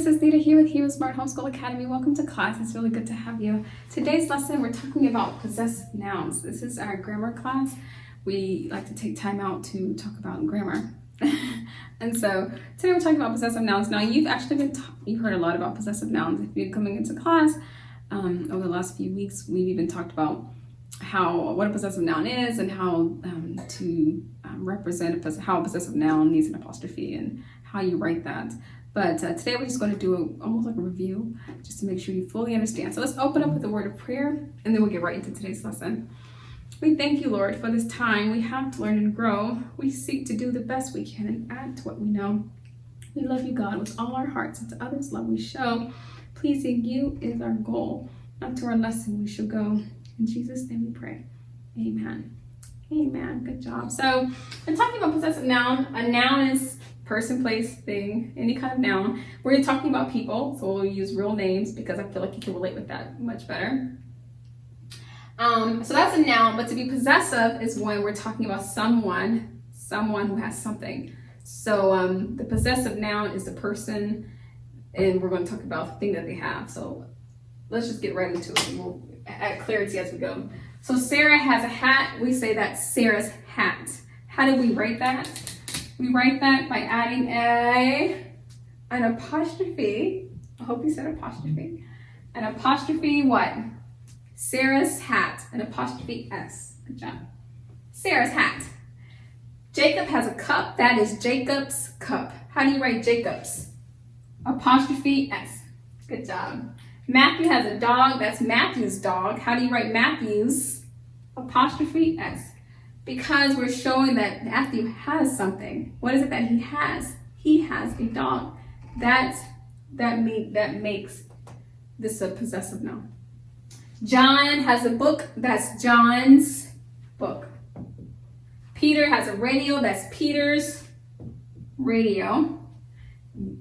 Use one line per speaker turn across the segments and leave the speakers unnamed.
this is Nita here with Heroesmart Homeschool Academy. Welcome to class. It's really good to have you. Today's lesson, we're talking about possessive nouns. This is our grammar class. We like to take time out to talk about grammar. And so today we're talking about possessive nouns. Now you've actually you've heard a lot about possessive nouns. If you're coming into class over the last few weeks, we've even talked about what a possessive noun is and how to represent how a possessive noun needs an apostrophe and how you write that. But today we're just going to do almost like a review just to make sure you fully understand. So let's open up with a word of prayer and then we'll get right into today's lesson. We thank you, Lord, for this time we have to learn and grow. We seek to do the best we can and add to what we know. We love you, God, with all our hearts, and to others love we show. Pleasing you is our goal. Not to our lesson we shall go. In Jesus' name we pray. Amen. Amen. Good job. So I'm talking about possessive noun. A noun is person, place, thing, any kind of noun. We're talking about people, so we'll use real names because I feel like you can relate with that much better. So that's a noun, but to be possessive is when we're talking about someone who has something. So the possessive noun is the person, and we're going to talk about the thing that they have. So let's just get right into it, and we'll add clarity as we go. So Sarah has a hat. We say that's Sarah's hat. How do we write that? We write that by adding an apostrophe. I hope you said apostrophe. An apostrophe what? Sarah's hat. An apostrophe S. Good job. Sarah's hat. Jacob has a cup. That is Jacob's cup. How do you write Jacob's? Apostrophe S. Good job. Matthew has a dog. That's Matthew's dog. How do you write Matthew's? Apostrophe S. Because we're showing that Matthew has something. What is it that he has? He has a dog. That makes this a possessive noun. John has a book. That's John's book. Peter has a radio. That's Peter's radio.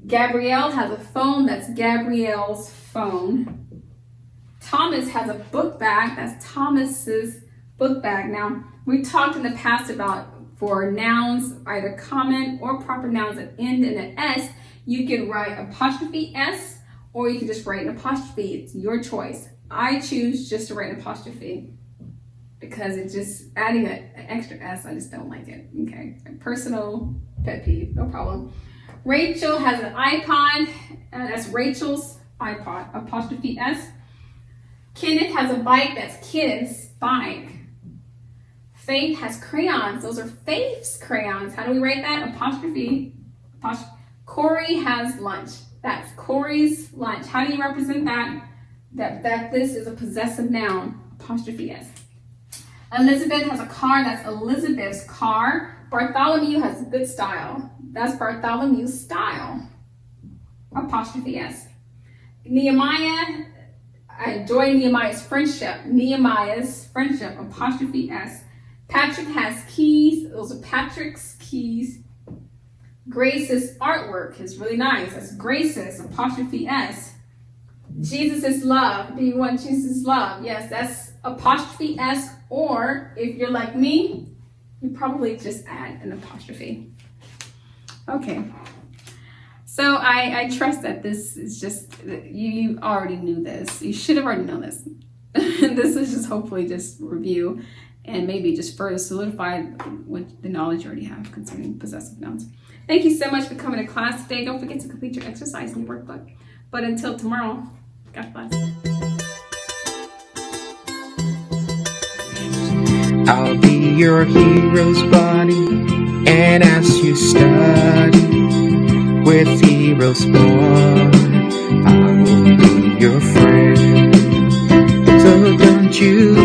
Gabrielle has a phone. That's Gabrielle's phone. Thomas has a book bag. That's Thomas's book bag. Now, we talked in the past about for nouns, either common or proper nouns that end in an S, you can write apostrophe S or you can just write an apostrophe. It's your choice. I choose just to write an apostrophe because it's just adding an extra S. I just don't like it. Okay, personal pet peeve, no problem. Rachel has an iPod. That's Rachel's iPod, apostrophe S. Kenneth has a bike. That's Kenneth's bike. Faith has crayons. Those are Faith's crayons. How do we write that? Apostrophe. Corey has lunch. That's Corey's lunch. How do you represent that? That this is a possessive noun. Apostrophe S. Elizabeth has a car. That's Elizabeth's car. Bartholomew has good style. That's Bartholomew's style. Apostrophe S. Nehemiah, I enjoy Nehemiah's friendship. Nehemiah's friendship. Apostrophe S. Patrick has keys. Those are Patrick's keys. Grace's artwork is really nice. That's Grace's, apostrophe S. Jesus' love. Do you want Jesus' love? Yes, that's apostrophe S. Or if you're like me, you probably just add an apostrophe. Okay. So I trust that this is just, you already knew this. You should have already known this. This is just hopefully just review and maybe just further solidify what the knowledge you already have concerning possessive nouns. Thank you so much for coming to class today. Don't forget to complete your exercise in your workbook. But until tomorrow, God bless.
I'll be your hero's buddy, and as you study with Heroesmart, I will be your friend. So don't you